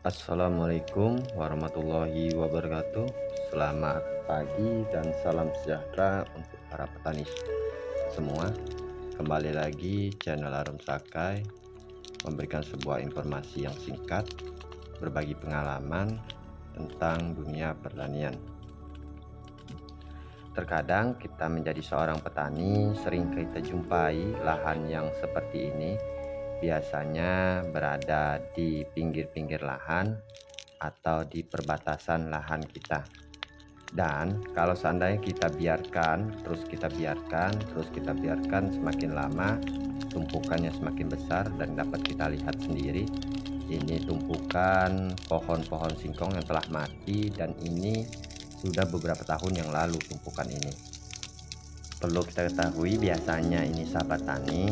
Assalamualaikum warahmatullahi wabarakatuh. Selamat pagi dan salam sejahtera untuk para petani semua. Kembali lagi channel Arum Sakai memberikan sebuah informasi yang singkat, berbagi pengalaman tentang dunia pertanian. Terkadang kita menjadi seorang petani sering kita jumpai lahan yang seperti ini, biasanya berada di pinggir-pinggir lahan atau di perbatasan lahan kita. Dan kalau seandainya kita biarkan terus kita biarkan, semakin lama tumpukannya semakin besar, dan dapat kita lihat sendiri ini tumpukan pohon-pohon singkong yang telah mati, dan ini sudah beberapa tahun yang lalu tumpukan ini. Perlu kita ketahui, biasanya ini sahabat tani,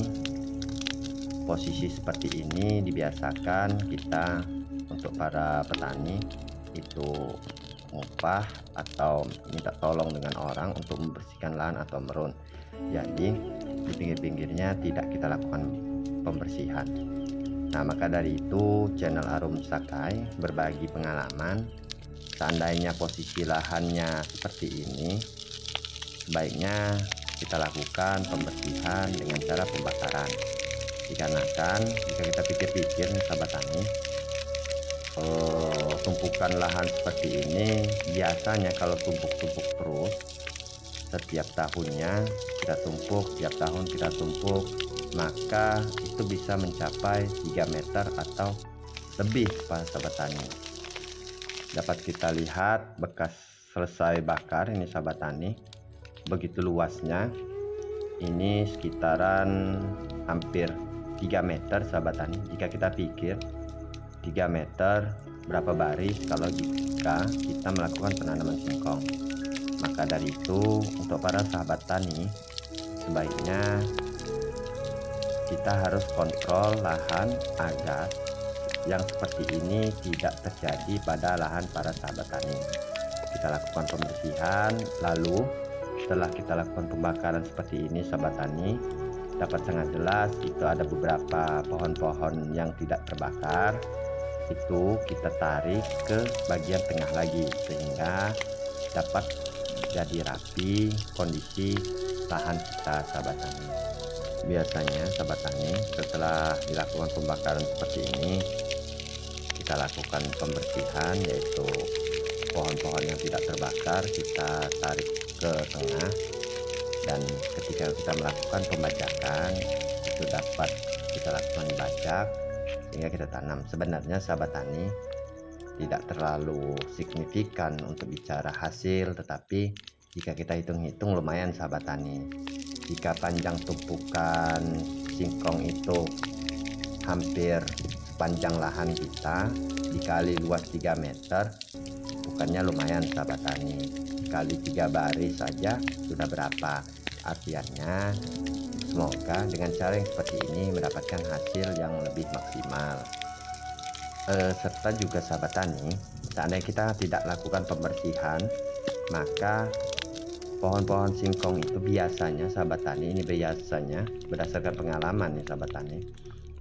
posisi seperti ini dibiasakan kita untuk para petani itu mupah atau minta tolong dengan orang untuk membersihkan lahan atau merun. Jadi di pinggir-pinggirnya tidak kita lakukan pembersihan. Nah, maka dari itu channel Arum Sakai berbagi pengalaman. Seandainya posisi lahannya seperti ini, sebaiknya kita lakukan pembersihan dengan cara pembakaran. Dikarenakan jika kita pikir-pikir nih sahabat tani, tumpukan lahan seperti ini biasanya kalau tumpuk-tumpuk terus setiap tahunnya tiap tahun kita tumpuk, maka itu bisa mencapai 3 meter atau lebih para sahabat tani. Dapat kita lihat bekas selesai bakar ini sahabat tani, begitu luasnya, ini sekitaran hampir 3 meter sahabat tani. Jika kita pikir 3 meter berapa baris kalau jika kita melakukan penanaman singkong, maka dari itu untuk para sahabat tani sebaiknya kita harus kontrol lahan agar yang seperti ini tidak terjadi pada lahan para sahabat tani. Kita lakukan pembersihan, lalu setelah kita lakukan pembakaran seperti ini sahabat tani, dapat sangat jelas itu ada beberapa pohon-pohon yang tidak terbakar, itu kita tarik ke bagian tengah lagi sehingga dapat jadi rapi kondisi lahan kita sahabat tani. Biasanya sahabat tani setelah dilakukan pembakaran seperti ini, kita lakukan pembersihan, yaitu pohon-pohon yang tidak terbakar kita tarik ke tengah, dan ketika kita melakukan pembajakan itu dapat kita lakukan bajak sehingga kita tanam. Sebenarnya sahabat tani tidak terlalu signifikan untuk bicara hasil, tetapi jika kita hitung-hitung lumayan sahabat tani. Jika panjang tumpukan singkong itu hampir sepanjang lahan kita dikali luas 3 meter, bukannya lumayan sahabat tani. Kali 3 baris saja sudah berapa? Artinya semoga dengan cara yang seperti ini mendapatkan hasil yang lebih maksimal. Serta juga sahabat tani, seandainya kita tidak lakukan pembersihan, maka pohon-pohon singkong itu biasanya sahabat tani, ini biasanya berdasarkan pengalaman nih sahabat tani,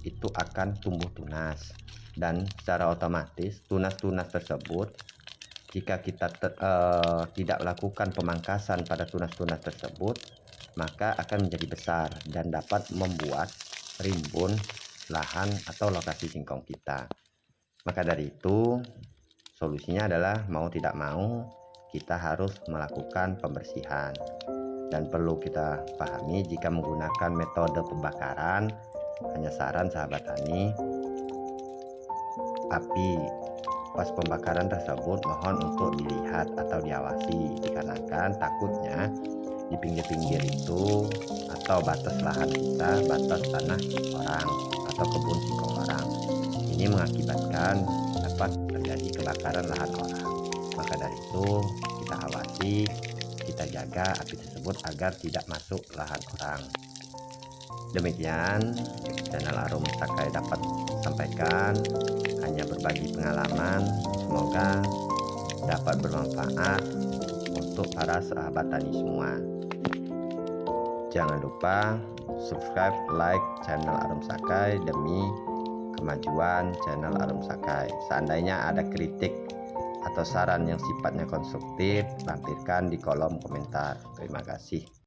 itu akan tumbuh tunas, dan secara otomatis tunas-tunas tersebut jika kita tidak lakukan pemangkasan pada tunas-tunas tersebut, maka akan menjadi besar dan dapat membuat rimbun lahan atau lokasi singkong kita. Maka dari itu solusinya adalah mau tidak mau kita harus melakukan pembersihan. Dan perlu kita pahami, jika menggunakan metode pembakaran, hanya saran sahabat tani, api pas pembakaran tersebut mohon untuk dilihat atau diawasi, dikarenakan takutnya di pinggir-pinggir itu atau batas lahan kita, batas tanah orang atau kebun singkong orang, ini mengakibatkan dapat terjadi kebakaran lahan orang. Maka dari itu kita awasi, kita jaga api tersebut agar tidak masuk lahan orang. Demikian channel Arum Sakai dapat sampaikan, hanya berbagi pengalaman, semoga dapat bermanfaat untuk para sahabat tani semua. Jangan lupa subscribe, like channel Arum Sakai demi kemajuan channel Arum Sakai. Seandainya ada kritik atau saran yang sifatnya konstruktif, lampirkan di kolom komentar. Terima kasih.